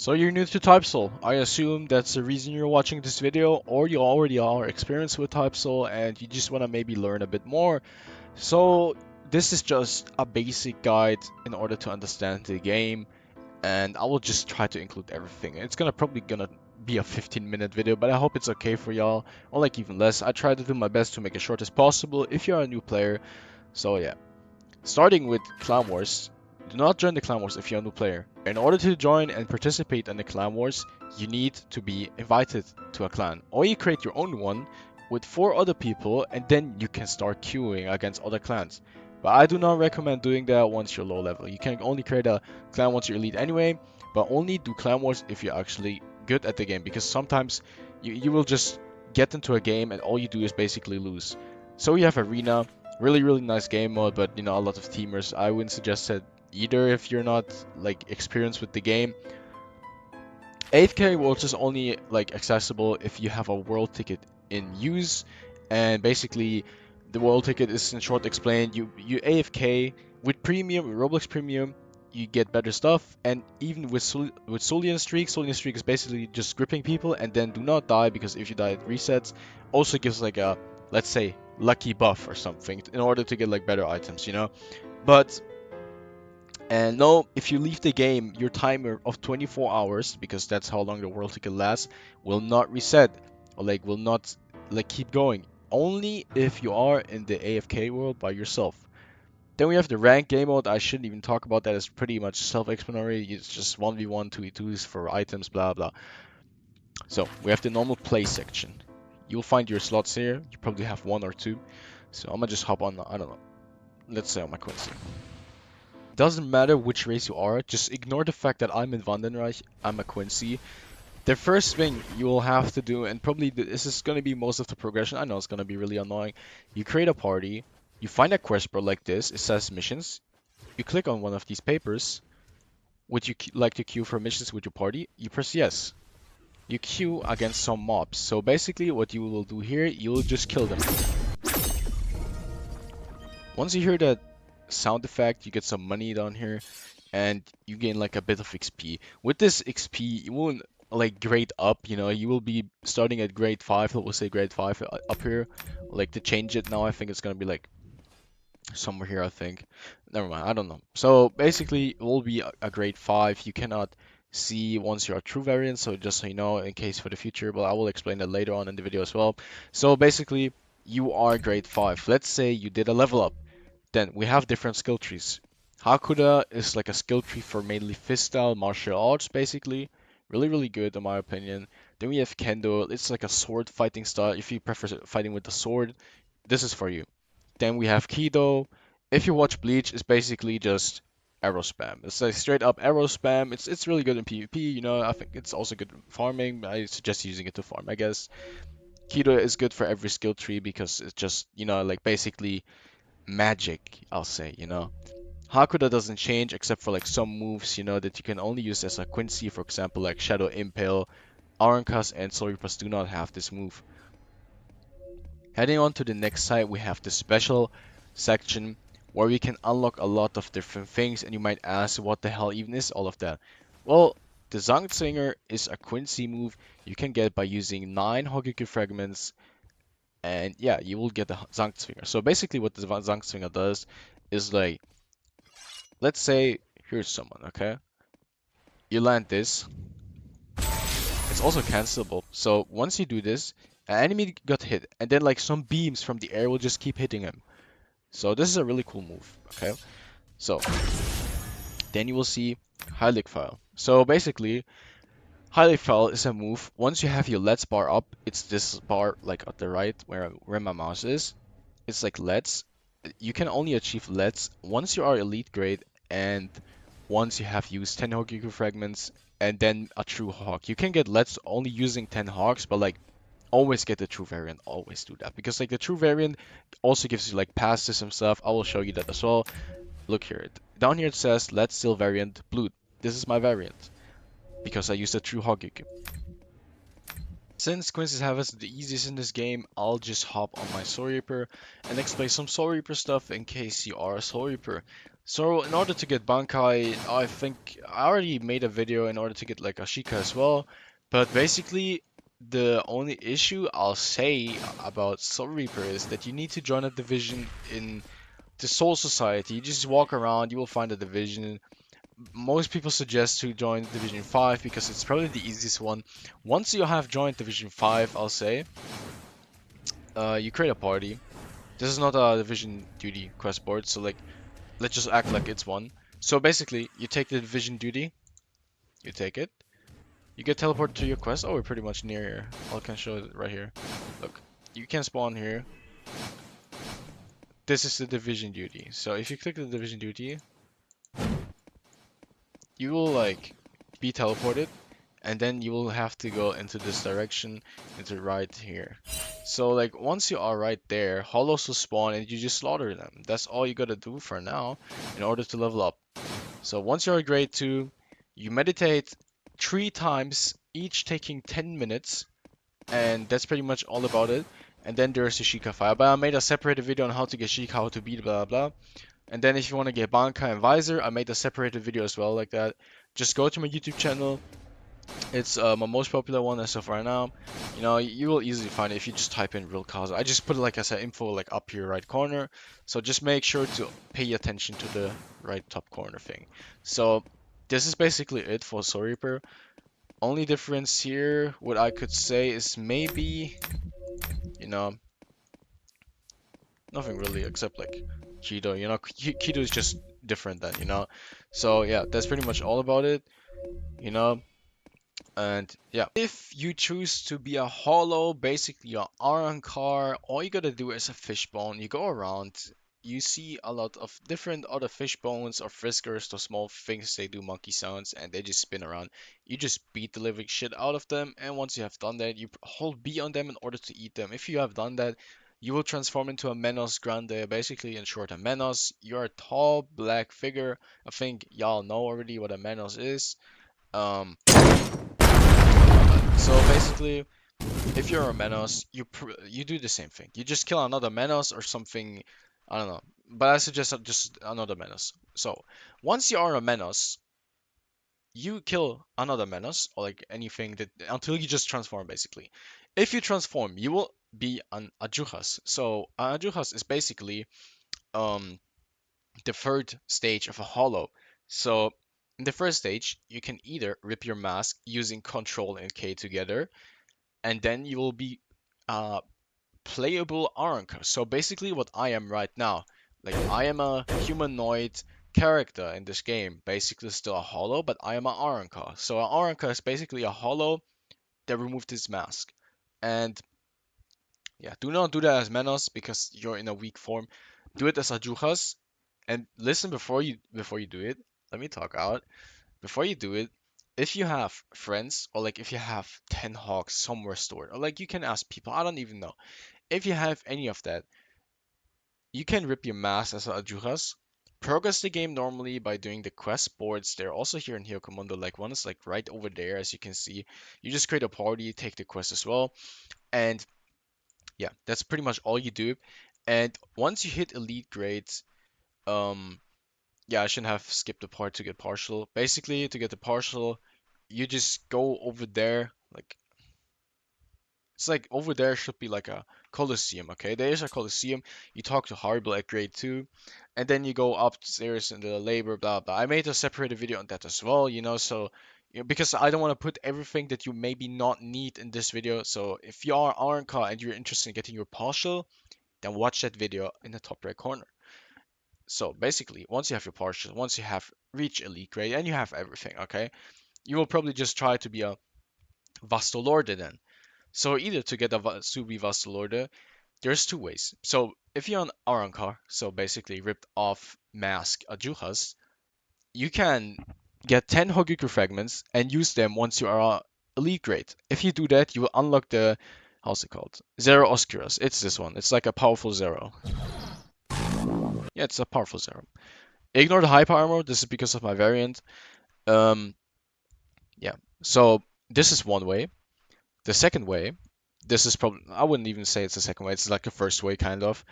So you're new to TypeSoul. I assume that's the reason you're watching this video, or you already are experienced with TypeSoul and you just want to maybe learn a bit more. So this is just a basic guide in order to understand the game, and I will just try to include everything. It's probably gonna be a 15-minute video, but I hope it's okay for y'all, or like even less. I try to do my best to make it short as possible if you're a new player. So yeah. Starting with Clan Wars, do not join the Clan Wars if you're a new player. In order to join and participate in the Clan Wars, you need to be invited to a clan. Or you create your own one with 4 other people and then you can start queuing against other clans. But I do not recommend doing that once you're low level. You can only create a clan once you're elite anyway, but only do Clan Wars if you're actually good at the game, because sometimes you will just get into a game and all you do is basically lose. So we have Arena, really nice game mode, but a lot of teamers. I wouldn't suggest it either if you're not like experienced with the game. 8K Worlds is only like accessible if you have a world ticket in use, and basically the world ticket is, in short explained, you AFK with premium, with Roblox premium, you get better stuff. And even with Solian streak is basically just gripping people and then do not die, because if you die it resets. Also gives like a, let's say, lucky buff or something in order to get like better items. But and no, if you leave the game, your timer of 24 hours, because that's how long the world ticket lasts, will not reset, or like will not like keep going. Only if you are in the AFK world by yourself. Then we have the rank game mode. I shouldn't even talk about that. It's pretty much self-explanatory. It's just 1v1, 2v2s for items, blah blah. So we have the normal play section. You'll find your slots here. You probably have 1 or 2. So I'm gonna just hop on, I don't know. Let's say on my Quincy. Doesn't matter which race you are, just ignore the fact that I'm in Vandenreich, I'm a Quincy. The first thing you will have to do, and probably this is going to be most of the progression, I know it's going to be really annoying. You create a party, you find a quest bar like this, it says missions. You click on one of these papers. Would you like to queue for missions with your party? You press yes. You queue against some mobs. So basically what you will do here, you will just kill them. Once you hear that sound effect, you get some money down here and you gain like a bit of XP. With this XP, you won't like grade up, you will be starting at grade 5, we'll say grade 5 up here. Like to change it now, I think it's gonna be like somewhere here, I think. Never mind, I don't know. So basically, it will be a grade 5. You cannot see once you're a true variant, so just so you know, in case for the future, but I will explain that later on in the video as well. So basically, you are grade 5. Let's say you did a level up. Then we have different skill trees. Hakuda is like a skill tree for mainly fist style martial arts, basically. Really good in my opinion. Then we have Kendo. It's like a sword fighting style. If you prefer fighting with the sword, this is for you. Then we have Kido. If you watch Bleach, it's basically just arrow spam. It's like straight up arrow spam. It's really good in PvP. I think it's also good in farming. I suggest using it to farm, I guess. Kido is good for every skill tree because it's just, like basically magic, I'll say. Hakuda doesn't change except for like some moves, that you can only use as a Quincy, for example, like Shadow Impale. Arankas and Soripus do not have this move. Heading on to the next side, we have the special section where we can unlock a lot of different things, and you might ask, what the hell even is all of that? Well, the Zangzwinger is a Quincy move you can get by using 9 Hogeki fragments, and yeah, you will get the Zangzwinger. So basically what the Zangzwinger does is like, let's say here's someone, okay? You land this. It's also cancelable. So once you do this, an enemy got hit, and then like some beams from the air will just keep hitting him. So this is a really cool move, okay? So then you will see Heilig File. So basically, Heilig File is a move. Once you have your Let's bar up, it's this bar like at the right where my mouse is. It's like Let's. You can only achieve Let's once you are elite grade and once you have used 10 Hokiku fragments and then a true hawk. You can get Let's only using 10 hawks, but like always get the true variant. Always do that, because like the true variant also gives you like pass system stuff. I will show you that as well. Look here. Down here it says Let's still variant Blood. This is my variant because I used a true Hokiku. Since Quincy's have us the easiest in this game, I'll just hop on my Soul Reaper and explain some Soul Reaper stuff in case you are a Soul Reaper. So in order to get Bankai, I think I already made a video in order to get like Ashika as well. But basically, the only issue I'll say about Soul Reaper is that you need to join a division in the Soul Society. You just walk around, you will find a division. Most people suggest to join Division 5 because it's probably the easiest one. Once you have joined Division 5, I'll say, you create a party. This is not a division duty quest board, so like let's just act like it's one. So basically, you take the division duty, you take it, you get teleported to your quest. Oh, we're pretty much near here. I can show it right here. Look, you can spawn here. This is the division duty. So if you click the division duty, you will like be teleported, and then you will have to go into this direction, into right here. So like once you are right there, hollows will spawn and you just slaughter them. That's all you gotta do for now in order to level up. So once you're at grade 2, you meditate 3 times, each taking 10 minutes, and that's pretty much all about it. And then there's the Shika file. But I made a separated video on how to get Shika, how to beat blah blah. And then if you want to get Bankai and Visor, I made a separated video as well like that. Just go to my YouTube channel. It's my most popular one as of right now. You know, you will easily find it if you just type in RealKazu. I just put like I said info like up here right corner. So just make sure to pay attention to the right top corner thing. So this is basically it for Soul Reaper. Only difference here, what I could say is maybe, you know, nothing really except like Keto. You know, Keto is just different then, you know. So yeah, that's pretty much all about it. You know, and yeah, if you choose to be a hollow, basically an iron car, all you gotta do is a fishbone. You go around, you see a lot of different other fish bones or friskers, those small things, they do monkey sounds and they just spin around. You just beat the living shit out of them, and once you have done that, you hold B on them in order to eat them. If you have done that, you will transform into a Menos Grande, basically in short a Menos. You're a tall black figure. I think y'all know already what a Menos is. Um, so basically, if you're a Menos, you do the same thing. You just kill another Menos or something. I don't know, but I suggest just another Menos. So once you are a Menos, you kill another Menos or like anything that until you just transform basically. If you transform, you will be an Ajujas. So an Ajujas is basically um the third stage of a hollow. So in the first stage, you can either rip your mask using Control and K together, and then you will be uh, playable Aranka. So basically what I am right now, like I am a humanoid character in this game, basically still a hollow, but I am an Aranka. So an Aranka is basically a hollow that removed its mask. And yeah, do not do that as Menos because you're in a weak form. Do it as a Juhas, and listen before you do it. Let me talk out. Before you do it, if you have friends or like if you have 10 hogs somewhere stored, or like you can ask people, I don't even know. If you have any of that, you can rip your mask as a Ajuras, progress the game normally by doing the quest boards. They're also here in Hyokomondo, like one is like right over there as you can see. You just create a party, take the quest as well, and yeah, that's pretty much all you do. And once you hit elite grades, um, yeah, I shouldn't have skipped the part to get partial. Basically, to get the partial, you just go over there, like it's like over there should be like a Colosseum, okay? There is a Colosseum. You talk to Harible at grade 2, and then you go upstairs in the labor, blah blah. I made a separate video on that as well, you know, so because I don't want to put everything that you maybe not need in this video. So if you are Arnka and you're interested in getting your partial, then watch that video in the top right corner. So basically, once you have your partial, once you have reached elite grade and you have everything, okay, you will probably just try to be a Vasto Lorde then. So either to get a Subi Vasto Lorde, there's two ways. So if you're on Arankar, so basically ripped off mask Ajuhas, you can get 10 Hogiku fragments and use them once you are elite grade. If you do that, you will unlock the, how's it called? Zero Oscuros. It's this one. It's like a powerful zero. Yeah, it's a powerful zero. Ignore the hyper armor. This is because of my variant. Um, yeah. So this is one way. The second way, this is probably, I wouldn't even say it's the second way. It's like a first way kind of.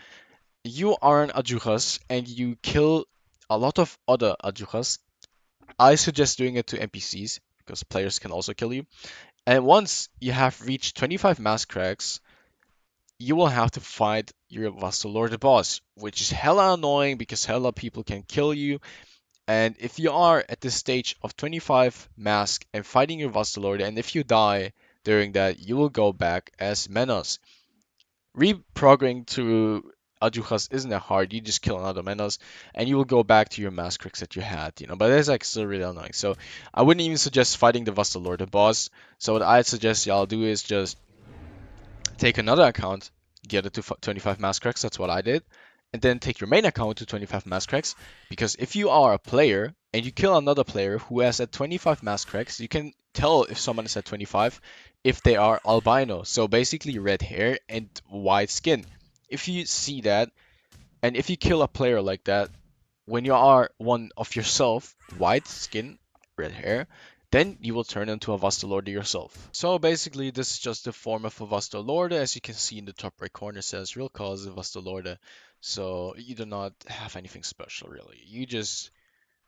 You are an Ajuras and you kill a lot of other ajukas, I suggest doing it to NPCs because players can also kill you. And once you have reached 25 mass cracks, you will have to fight your Vasto Lord the boss, which is hella annoying because hella people can kill you. And if you are at this stage of 25 mask and fighting your Vasto Lord, and if you die during that, you will go back as Menos. Reprogramming to Ajujas isn't that hard. You just kill another Menos, and you will go back to your mask cracks that you had, But it's like still really annoying. So I wouldn't even suggest fighting the Vasto Lord, the boss. So what I'd suggest y'all do is just take another account, get it to 25 mass cracks. That's what I did. And then take your main account to 25 mass cracks. Because if you are a player and you kill another player who has at 25 mass cracks, you can tell if someone is at 25 if they are albino. So basically red hair and white skin. If you see that, and if you kill a player like that, when you are one of yourself, white skin, red hair, then you will turn into a Vastolorde yourself. So basically, this is just the form of a Vastolorde. As you can see in the top right corner, it says RealKazu Vastolorde. So you do not have anything special really. You just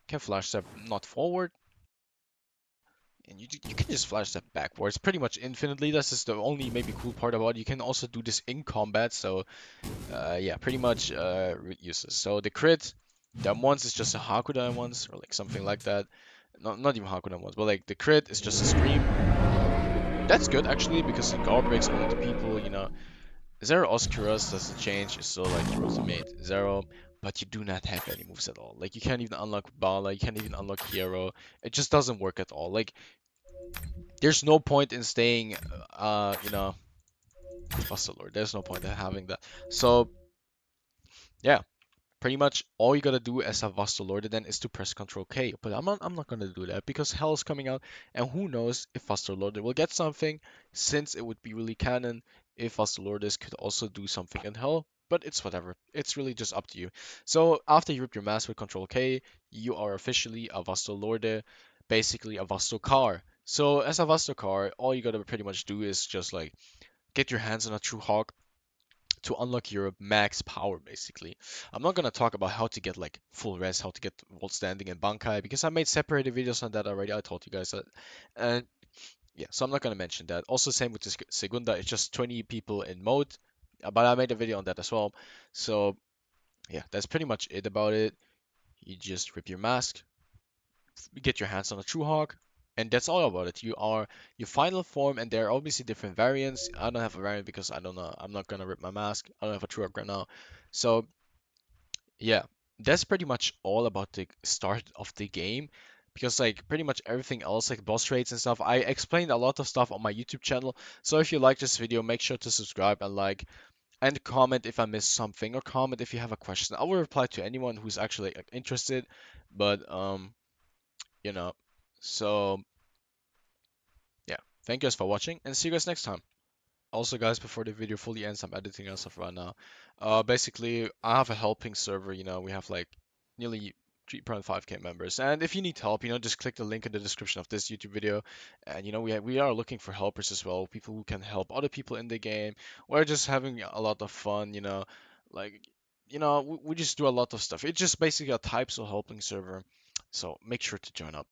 can flash step not forward, and you can just flash step backwards pretty much infinitely. That's just the only maybe cool part about it. You can also do this in combat, so yeah, pretty much useless. So the crit, that once is just a Hakudan once, or like something like that. Not even Hakudan once, but like the crit is just a scream. That's good actually, because the guard breaks only to people. Zero Oscuros doesn't change, it's still like your ultimate Zero, but you do not have any moves at all. Like you can't even unlock Bala, you can't even unlock Hero. It just doesn't work at all. Like there's no point in staying Buster Lord. There's no point in having that. So yeah, pretty much all you gotta do as a Vasto then is to press Control K. But I'm not gonna do that because Hell is coming out, and who knows if Vasto will get something, since it would be really canon if Vasto could also do something in Hell. But it's whatever. It's really just up to you. So after you rip your mask with Control K, you are officially a Vasto basically a Vasto car. So as a Vasto car, all you gotta pretty much do is just like get your hands on a True Hawk to unlock your max power basically. I'm not gonna talk about how to get like full res, how to get Volt Standing and Bankai because I made separated videos on that already. I told you guys that. And yeah, so I'm not gonna mention that. Also same with this Segunda, it's just 20 people in mode. But I made a video on that as well. So yeah, that's pretty much it about it. You just rip your mask, get your hands on a True Hawk, and that's all about it. You are your final form, and there are obviously different variants. I don't have a variant because I don't know. I'm not gonna rip my mask. I don't have a True Hawk right now. So yeah, that's pretty much all about the start of the game. Because like pretty much everything else, like boss rates and stuff, I explained a lot of stuff on my YouTube channel. So if you like this video, make sure to subscribe and like and comment if I missed something, or comment if you have a question. I will reply to anyone who's actually interested. But you know, so yeah, thank you guys for watching and see you guys next time. Also, guys, before the video fully ends, I'm editing and stuff right now. Basically, I have a helping server. We have like nearly 3.5k members, and if you need help, just click the link in the description of this YouTube video. And we are looking for helpers as well, people who can help other people in the game. We're just having a lot of fun. Like we just do a lot of stuff. It's just basically a types of helping server, so make sure to join up.